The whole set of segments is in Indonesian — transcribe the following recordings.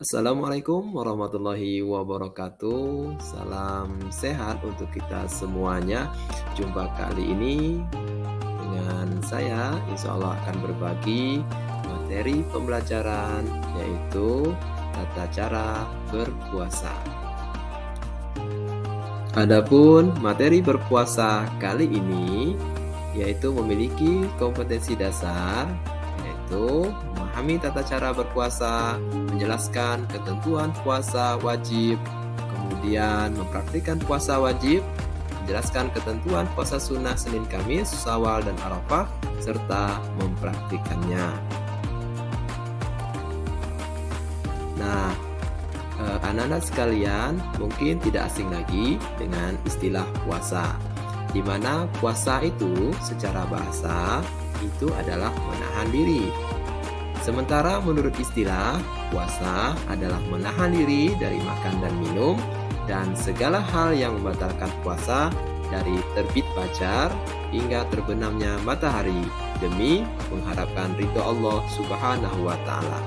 Assalamualaikum warahmatullahi wabarakatuh. Salam sehat untuk kita semuanya. Jumpa kali ini dengan saya, insya Allah akan berbagi materi pembelajaran, yaitu tata cara berpuasa. Adapun materi berpuasa kali ini yaitu memiliki kompetensi dasar, yaitu memahami tata cara berpuasa, menjelaskan ketentuan puasa wajib, kemudian mempraktikkan puasa wajib, menjelaskan ketentuan puasa sunnah Senin Kamis, Syawal dan Arafah, serta mempraktikannya. Nah, anak-anak sekalian mungkin tidak asing lagi dengan istilah puasa, di mana puasa itu secara bahasa itu adalah menahan diri. Sementara menurut istilah, puasa adalah menahan diri dari makan dan minum dan segala hal yang membatalkan puasa dari terbit fajar hingga terbenamnya matahari demi mengharapkan ridho Allah Subhanahu wa taala.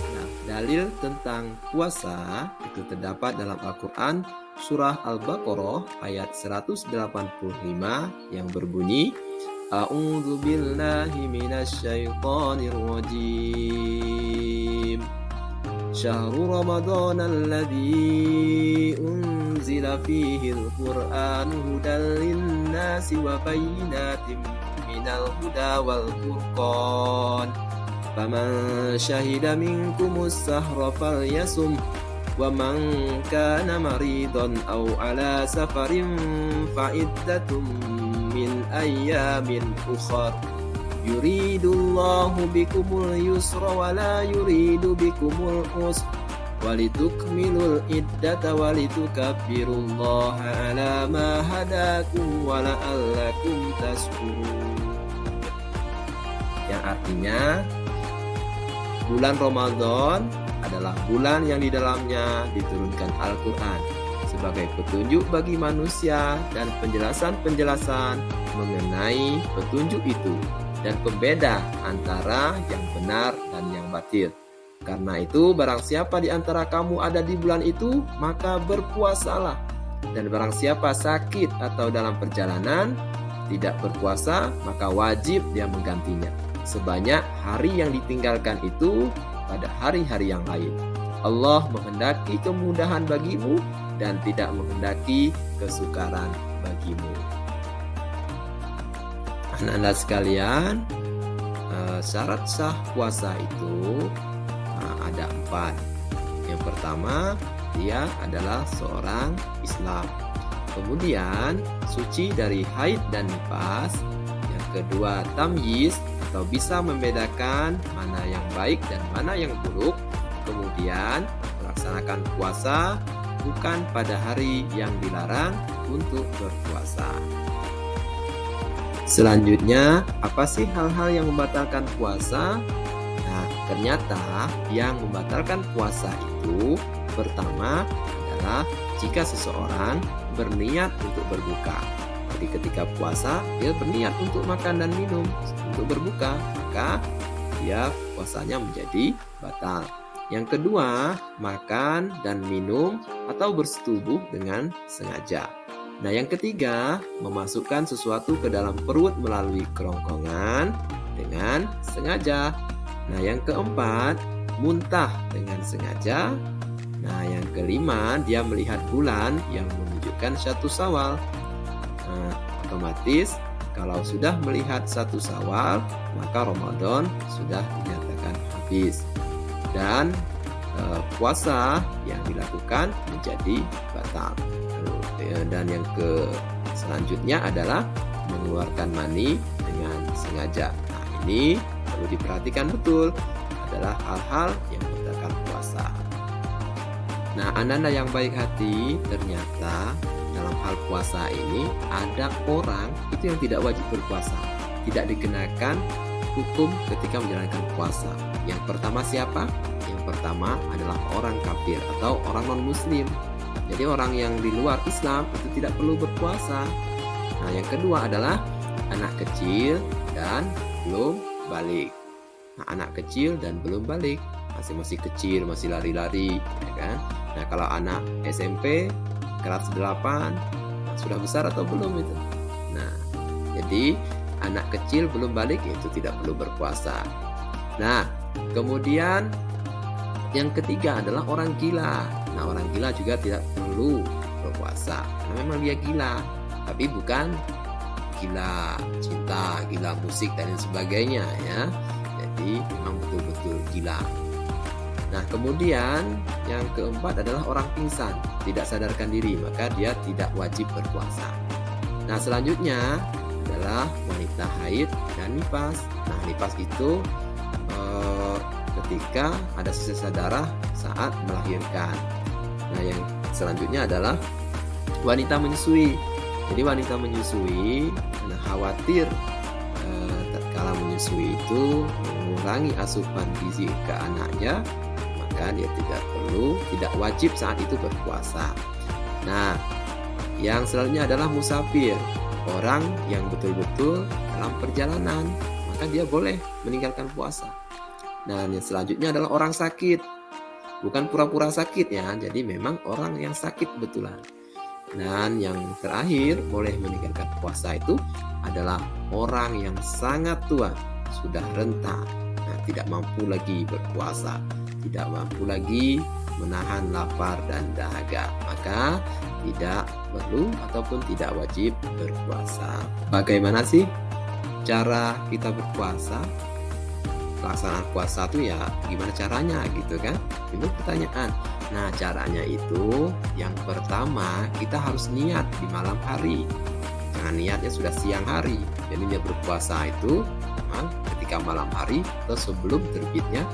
Nah, dalil tentang puasa itu terdapat dalam Al-Qur'an surah Al-Baqarah ayat 185 yang berbunyi, A'udzu billahi minasyaitonir rajim. Syahrul Ramadanal ladzi unzila fihil Qur'anu hudan lin-nasi wa bayyinatin minal huda wal furqan. Faman syahida minkumus sahra falyasum wa man kana maridan aw ala safarin fa iddatum min ayyamin ukhar. Yuridullahu bikumul yusra wa la yuridu bikumul usra walitukmilul iddata walitukabbirullaha ala ma hadakum wa la'allakum tashkurun. Yang artinya, bulan Ramadan adalah bulan yang di dalamnya diturunkan Al-Quran sebagai petunjuk bagi manusia dan penjelasan-penjelasan mengenai petunjuk itu dan pembeda antara yang benar dan yang batil. Karena itu, barang siapa di antara kamu ada di bulan itu, maka berpuasalah. Dan barang siapa sakit atau dalam perjalanan tidak berpuasa, maka wajib dia menggantinya sebanyak hari yang ditinggalkan itu pada hari-hari yang lain. Allah menghendaki kemudahan bagimu dan tidak menghendaki kesukaran bagimu. Anak-anak sekalian, syarat sah puasa itu ada 4. Yang pertama, dia adalah seorang Islam. Kemudian, suci dari haid dan nifas. Yang kedua, tamyiz atau bisa membedakan mana yang baik dan mana yang buruk. Kemudian, melaksanakan puasa bukan pada hari yang dilarang untuk berpuasa. Selanjutnya, apa sih hal-hal yang membatalkan puasa? Nah, ternyata yang membatalkan puasa itu pertama adalah jika seseorang berniat untuk berbuka. Jadi ketika puasa, dia berniat untuk makan dan minum, untuk berbuka, maka dia puasanya menjadi batal. Yang kedua, makan dan minum atau bersetubuh dengan sengaja. Nah, yang ketiga, memasukkan sesuatu ke dalam perut melalui kerongkongan dengan sengaja. Nah, yang keempat, muntah dengan sengaja. Nah, yang kelima, dia melihat bulan yang menunjukkan 1 Syawal. Nah, otomatis kalau sudah melihat 1 Syawal, maka Ramadan sudah dinyatakan habis. Dan puasa yang dilakukan menjadi batal. Dan yang selanjutnya adalah mengeluarkan mani dengan sengaja. Nah, ini perlu diperhatikan betul, adalah hal-hal yang membatalkan puasa. Nah, anak-anak yang baik hati, ternyata dalam hal puasa ini ada orang itu yang tidak wajib berpuasa, tidak dikenakan hukum ketika menjalankan puasa. Yang pertama siapa? Yang pertama adalah orang kafir atau orang non-muslim. Jadi orang yang di luar Islam itu tidak perlu berpuasa. Nah, yang kedua adalah anak kecil dan belum balik. anak kecil dan belum balik, masih kecil, masih lari-lari, ya kan? Nah, kalau anak SMP kelas 8 sudah besar atau belum itu? Nah, jadi anak kecil belum balik itu tidak perlu berpuasa. Nah, kemudian yang ketiga adalah orang gila. Nah, orang gila juga tidak perlu berpuasa karena memang dia gila, tapi bukan gila cinta, gila musik dan lain sebagainya ya. Jadi memang betul-betul gila. Nah, kemudian yang keempat adalah orang pingsan, tidak sadarkan diri, maka dia tidak wajib berpuasa. Nah, selanjutnya adalah wanita haid dan nifas. Nah, nifas itu ketika ada sisa darah saat melahirkan. Nah, yang selanjutnya adalah wanita menyusui. Jadi wanita menyusui karena khawatir tatkala menyusui itu mengurangi asupan gizi ke anaknya, maka dia tidak wajib saat itu berpuasa. Nah, yang selanjutnya adalah musafir, orang yang betul-betul dalam perjalanan, maka dia boleh meninggalkan puasa. Dan yang selanjutnya adalah orang sakit, bukan pura-pura sakit ya, jadi memang orang yang sakit betulan. Dan yang terakhir boleh meninggalkan puasa itu adalah orang yang sangat tua, sudah renta, nah, tidak mampu lagi berpuasa, tidak mampu lagi menahan lapar dan dahaga, maka tidak perlu ataupun tidak wajib berpuasa. Bagaimana sih cara kita berpuasa? Pelaksanaan puasa itu ya gimana caranya gitu kan? Itu pertanyaan. Nah, caranya itu yang pertama kita harus niat di malam hari. Jangan niatnya sudah siang hari. Jadi dia berpuasa itu ketika malam hari atau sebelum terbitnya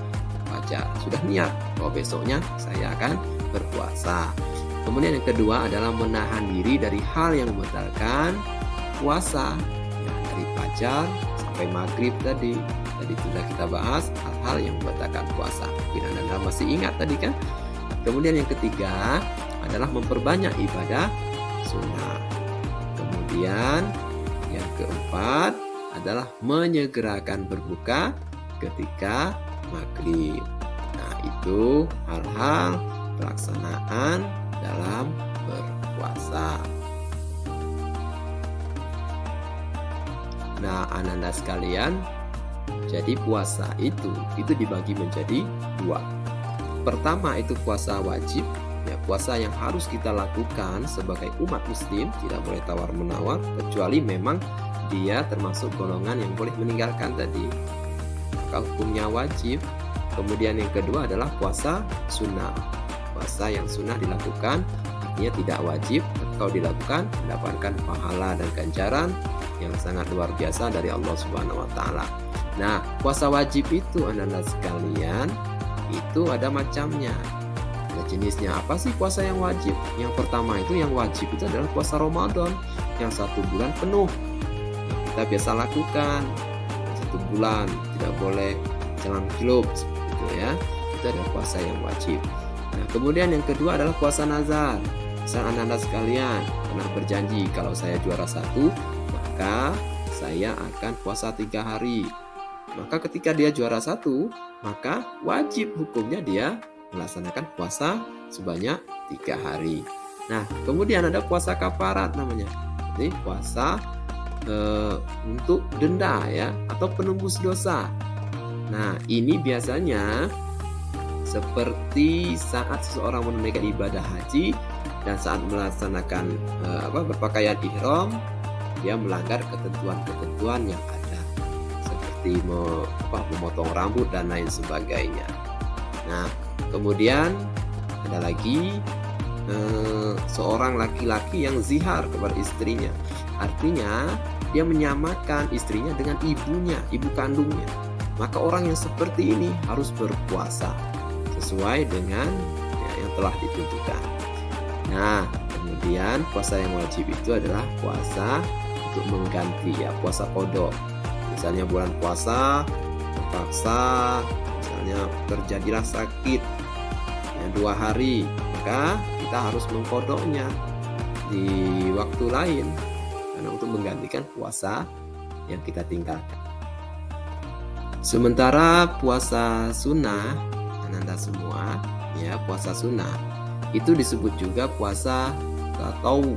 fajar. Sudah niat bahwa besoknya saya akan berpuasa. Kemudian yang kedua adalah menahan diri dari hal yang membatalkan puasa. Ya, dari fajar sampai maghrib tadi sudah kita bahas hal-hal yang membatalkan puasa. Bila Anda masih ingat tadi kan? Kemudian yang ketiga adalah memperbanyak ibadah sunnah. Kemudian yang keempat adalah menyegerakan berbuka ketika maghrib. Nah, itu hal-hal pelaksanaan dalam berpuasa. Nah, Ananda sekalian, jadi puasa itu dibagi menjadi dua. Pertama itu puasa wajib, ya puasa yang harus kita lakukan sebagai umat muslim, tidak boleh tawar-menawar kecuali memang dia termasuk golongan yang boleh meninggalkan tadi. Maka hukumnya wajib. Kemudian yang kedua adalah puasa sunnah. Puasa yang sunnah dilakukan artinya tidak wajib, kalau dilakukan mendapatkan pahala dan ganjaran yang sangat luar biasa dari Allah Subhanahu wa taala. Nah, puasa wajib itu Anda sekalian, itu ada macamnya. Ada jenisnya. Apa sih puasa yang wajib? Yang pertama itu yang wajib itu adalah puasa Ramadan yang 1 bulan penuh. Yang kita biasa lakukan 1 bulan, tidak boleh jalan kilop seperti itu ya. Itu adalah puasa yang wajib. Nah, kemudian yang kedua adalah puasa nazar. Misal Anda sekalian pernah berjanji kalau saya juara 1, maka saya akan puasa 3 hari. Maka ketika dia juara 1, maka wajib hukumnya dia melaksanakan puasa sebanyak 3 hari. Nah, kemudian ada puasa kafarat namanya. Jadi puasa untuk denda ya, atau penembus dosa. Nah, ini biasanya seperti saat seseorang menunaikan ibadah haji dan saat melaksanakan berpakaian ihram, dia melanggar ketentuan-ketentuan yang ada. Seperti memotong rambut dan lain sebagainya. Nah, kemudian ada lagi seorang laki-laki yang zihar kepada istrinya. Artinya dia menyamakan istrinya dengan ibunya, ibu kandungnya. Maka orang yang seperti ini harus berpuasa sesuai dengan yang telah ditentukan. Nah, kemudian puasa yang wajib itu adalah puasa untuk mengganti ya, puasa qada. Misalnya bulan puasa terpaksa misalnya terjadilah sakit yang 2 hari, maka kita harus mengqadanya di waktu lain karena untuk menggantikan puasa yang kita tinggalkan. Sementara puasa sunnah, Ananda semua, ya, puasa sunnah itu disebut juga puasa tatawwu,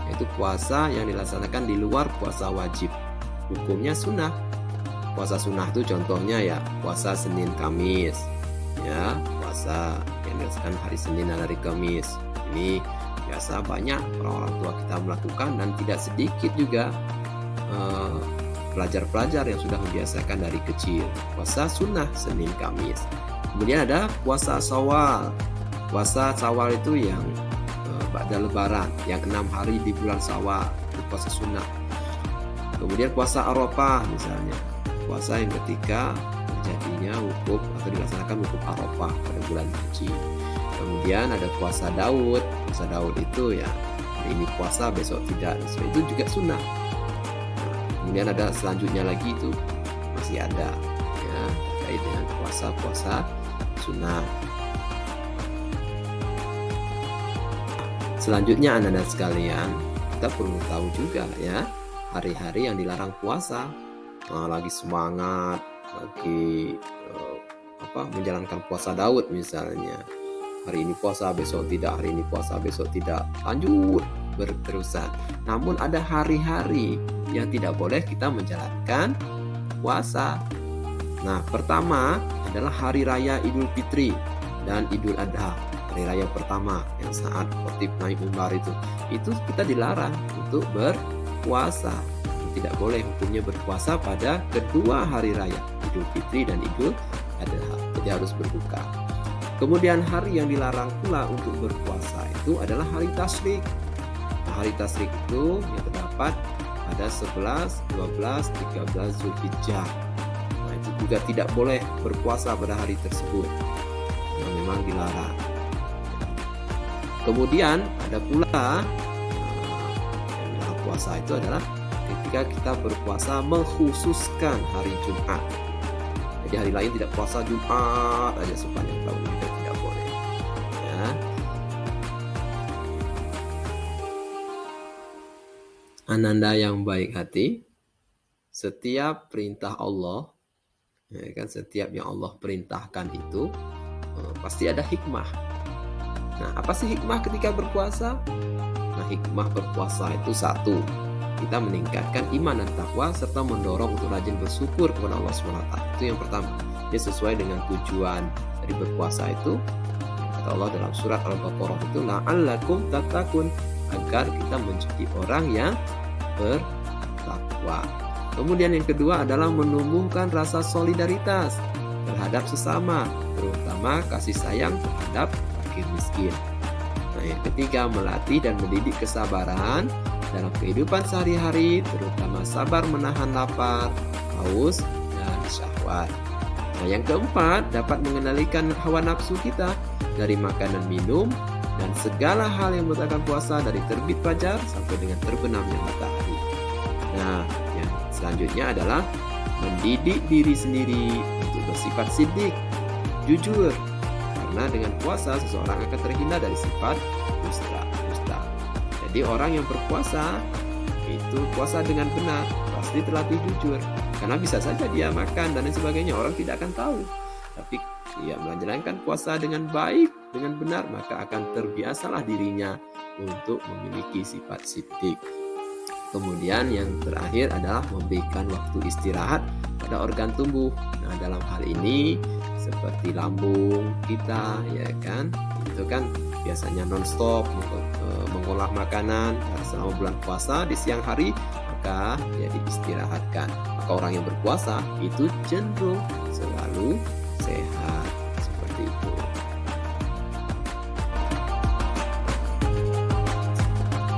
yaitu puasa yang dilaksanakan di luar puasa wajib. Hukumnya sunnah. Puasa sunnah itu contohnya ya puasa Senin Kamis, ya, puasa yang dilaksanakan hari Senin dan hari Kamis. Ini biasa banyak orang tua kita melakukan dan tidak sedikit juga pelajar-pelajar yang sudah membiasakan dari kecil puasa sunnah Senin Kamis. Kemudian ada puasa Syawal. Puasa Syawal itu yang ba'da lebaran, yang 6 hari di bulan Syawal, itu puasa sunnah. Kemudian puasa Arafah misalnya, puasa yang ketika terjadinya wukuf atau dilaksanakan wukuf Arafah pada bulan haji. Kemudian ada puasa Daud. Puasa Daud itu ya hari ini puasa besok tidak, so, itu juga sunnah. Kemudian ada selanjutnya lagi itu masih ada ya terkait dengan puasa-puasa sunnah. Selanjutnya anak-anak sekalian, kita perlu tahu juga ya hari-hari yang dilarang puasa. Lagi semangat, lagi menjalankan puasa Daud misalnya. Hari ini puasa besok tidak, hari ini puasa besok tidak, lanjut berterusan. Namun ada hari-hari yang tidak boleh kita menjalankan puasa. Nah, pertama adalah hari raya Idul Fitri dan Idul Adha. Hari raya pertama yang saat khotib naik mimbar itu kita dilarang untuk berpuasa. Tidak boleh hukumnya berpuasa pada kedua hari raya Idul Fitri dan Idul Adha. Jadi harus berbuka. Kemudian hari yang dilarang pula untuk berpuasa itu adalah hari tasyrik. Nah, hari tasyrik itu yang terdapat pada 11, 12, 13 Zulhijjah. Nah, itu juga tidak boleh berpuasa pada hari tersebut. Nah, memang dilarang. Kemudian ada pula yang dilarang puasa itu adalah ketika kita berpuasa mengkhususkan hari Jumat. Jadi hari lain tidak puasa, Jumat aja sepanjang tahun, itu tidak boleh. Ya. Ananda yang baik hati, setiap perintah Allah, ya kan, setiap yang Allah perintahkan itu pasti ada hikmah. Nah, apa sih hikmah ketika berpuasa? Nah, hikmah berpuasa itu satu, kita meningkatkan iman dan takwa serta mendorong untuk rajin bersyukur kepada Allah SWT. Itu yang pertama. Dia sesuai dengan tujuan dari berpuasa itu. Kata Allah dalam surat Al-Baqarah itu, la'allakum tattaqun, agar kita menjadi orang yang bertakwa. Kemudian yang kedua adalah menumbuhkan rasa solidaritas terhadap sesama, terutama kasih sayang terhadap fakir miskin. Nah, yang ketiga melatih dan mendidik kesabaran dalam kehidupan sehari-hari, terutama sabar menahan lapar, haus, dan syahwat. Nah, yang keempat dapat mengendalikan hawa nafsu kita dari makanan, minum, dan segala hal yang membatalkan puasa dari terbit fajar sampai dengan terbenamnya matahari. Nah, yang selanjutnya adalah mendidik diri sendiri untuk bersifat siddiq, jujur, karena dengan puasa seseorang akan terhindar dari sifat dusta. Jadi orang yang berpuasa itu puasa dengan benar, pasti terlatih jujur. Karena bisa saja dia makan dan lain sebagainya, orang tidak akan tahu. Tapi dia menjalankan puasa dengan baik, dengan benar, maka akan terbiasalah dirinya untuk memiliki sifat siddiq. Kemudian yang terakhir adalah memberikan waktu istirahat pada organ tubuh. Nah, dalam hal ini seperti lambung kita, ya kan, itu kan biasanya non-stop mengolah makanan selama bulan puasa di siang hari, maka dia diistirahatkan. Maka orang yang berpuasa itu cenderung selalu sehat, seperti itu.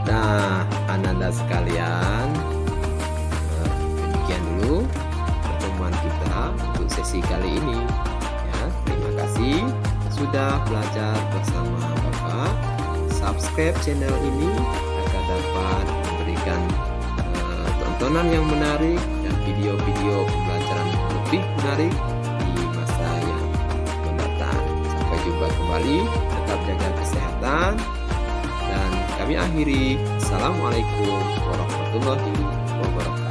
Nah, Ananda sekalian, demikian dulu pertemuan kita untuk sesi kali ini. Ya, terima kasih sudah belajar bersama Bapak. Subscribe channel ini agar dapat memberikan tontonan yang menarik dan video-video pembelajaran yang lebih menarik di masa yang mendatang. Sampai jumpa kembali, tetap jaga kesehatan, dan kami akhiri. Assalamualaikum warahmatullahi wabarakatuh.